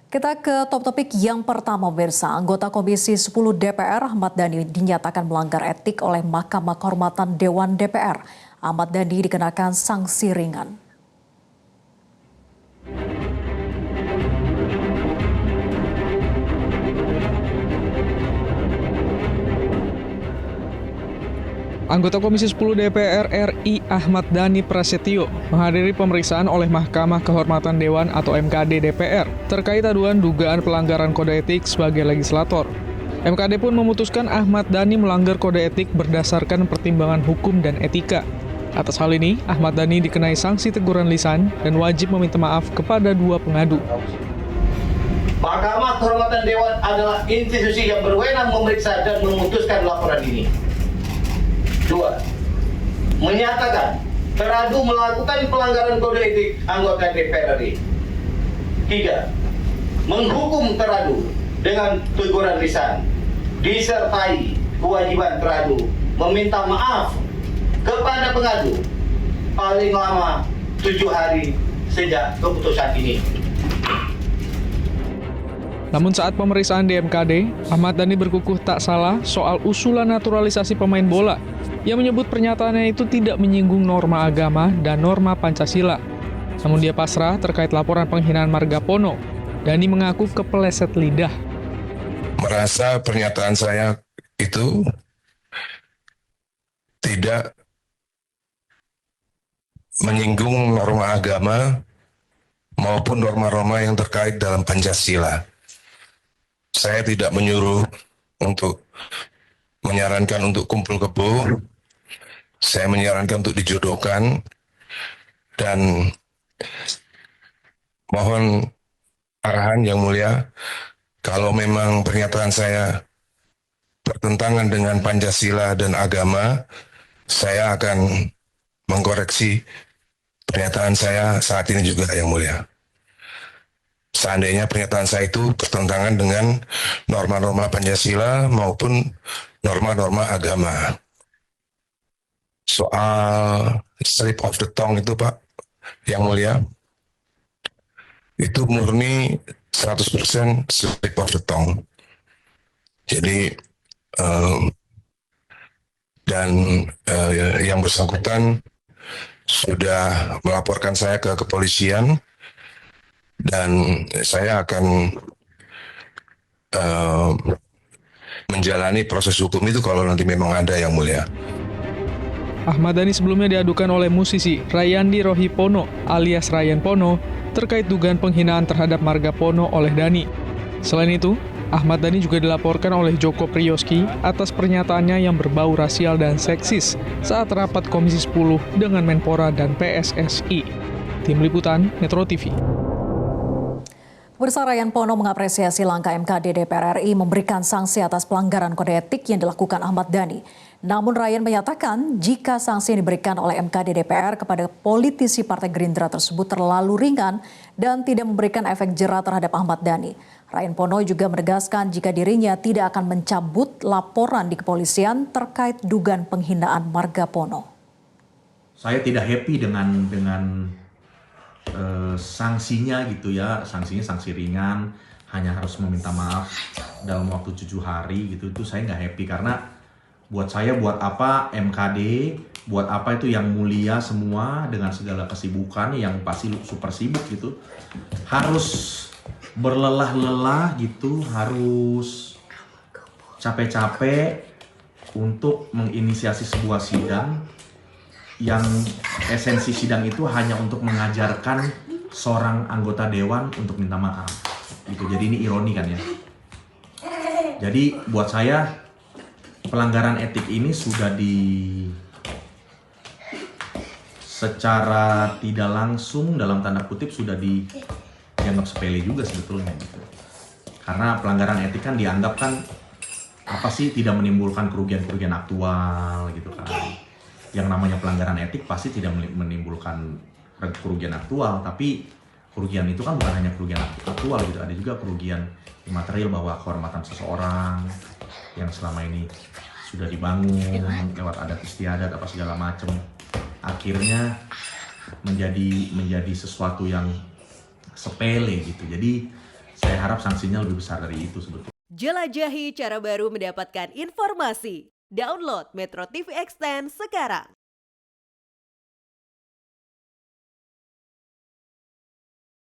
Kita ke top topik yang pertama, pemirsa. Anggota Komisi 10 DPR Ahmad Dhani dinyatakan melanggar etik oleh Mahkamah Kehormatan Dewan DPR. Ahmad Dhani dikenakan sanksi ringan. Anggota Komisi 10 DPR RI Ahmad Dhani Prasetyo menghadiri pemeriksaan oleh Mahkamah Kehormatan Dewan atau MKD DPR terkait aduan dugaan pelanggaran kode etik sebagai legislator. MKD pun memutuskan Ahmad Dhani melanggar kode etik berdasarkan pertimbangan hukum dan etika. Atas hal ini, Ahmad Dhani dikenai sanksi teguran lisan dan wajib meminta maaf kepada dua pengadu. Mahkamah Kehormatan Dewan adalah institusi yang berwenang memeriksa dan memutuskan laporan ini. 2. Menyatakan teradu melakukan pelanggaran kode etik anggota DPR RI. 3. Menghukum teradu dengan teguran lisan, disertai kewajiban teradu meminta maaf kepada pengadu paling lama 7 hari sejak keputusan ini. Namun saat pemeriksaan di MKD, Ahmad Dhani berkukuh tak salah soal usulan naturalisasi pemain bola yang menyebut pernyataannya itu tidak menyinggung norma agama dan norma Pancasila. Namun dia pasrah terkait laporan penghinaan Margapono. Dhani mengaku kepeleset lidah. Merasa pernyataan saya itu tidak menyinggung norma agama maupun norma-norma yang terkait dalam Pancasila. Saya tidak menyuruh untuk menyarankan untuk kumpul kebo. Saya menyarankan untuk dijodohkan dan mohon arahan yang mulia, kalau memang pernyataan saya bertentangan dengan Pancasila dan agama, saya akan mengkoreksi pernyataan saya saat ini juga yang mulia. Seandainya pernyataan saya itu bertentangan dengan norma-norma Pancasila maupun norma-norma agama. Soal slip of the tongue itu Pak, yang mulia, itu murni 100% slip of the tongue. Jadi, yang bersangkutan sudah melaporkan saya ke kepolisian, dan saya akan menjalani proses hukum itu kalau nanti memang ada yang mulia. Ahmad Dhani sebelumnya diadukan oleh musisi Rayandi Rohipono alias Ryan Pono terkait dugaan penghinaan terhadap Margapono oleh Dhani. Selain itu, Ahmad Dhani juga dilaporkan oleh Joko Priyoski atas pernyataannya yang berbau rasial dan seksis saat rapat Komisi 10 dengan Menpora dan PSSI. Tim Liputan Metro TV. Pemirsa, Ryan Pono mengapresiasi langkah MKD DPR RI memberikan sanksi atas pelanggaran kode etik yang dilakukan Ahmad Dhani. Namun Ryan menyatakan jika sanksi yang diberikan oleh MKD DPR kepada politisi Partai Gerindra tersebut terlalu ringan dan tidak memberikan efek jera terhadap Ahmad Dhani. Ryan Pono juga menegaskan jika dirinya tidak akan mencabut laporan di kepolisian terkait dugaan penghinaan Margapono. Saya tidak happy dengan sanksinya gitu ya, sanksinya sanksi ringan, hanya harus meminta maaf dalam waktu 7 hari gitu. Itu saya nggak happy karena buat saya, buat apa MKD, buat apa itu yang mulia semua dengan segala kesibukan yang pasti super sibuk gitu, harus berlelah-lelah gitu, harus capek-capek untuk menginisiasi sebuah sidang yang esensi sidang itu hanya untuk mengajarkan seorang anggota dewan untuk minta maaf gitu. Jadi ini ironi kan ya. Jadi buat saya pelanggaran etik ini sudah secara tidak langsung dalam tanda kutip sudah dianggap sepele juga sebetulnya gitu. Karena pelanggaran etik kan dianggap kan apa sih, tidak menimbulkan kerugian-kerugian aktual gitu kan. Yang namanya pelanggaran etik pasti tidak menimbulkan kerugian aktual, tapi kerugian itu kan bukan hanya kerugian aktual gitu, ada juga kerugian material bahwa kehormatan seseorang yang selama ini sudah dibangun lewat adat istiadat apa segala macam akhirnya menjadi sesuatu yang sepele gitu. Jadi saya harap sanksinya lebih besar dari itu sebetulnya. Jelajahi cara baru mendapatkan informasi. Download Metro TV Extend sekarang.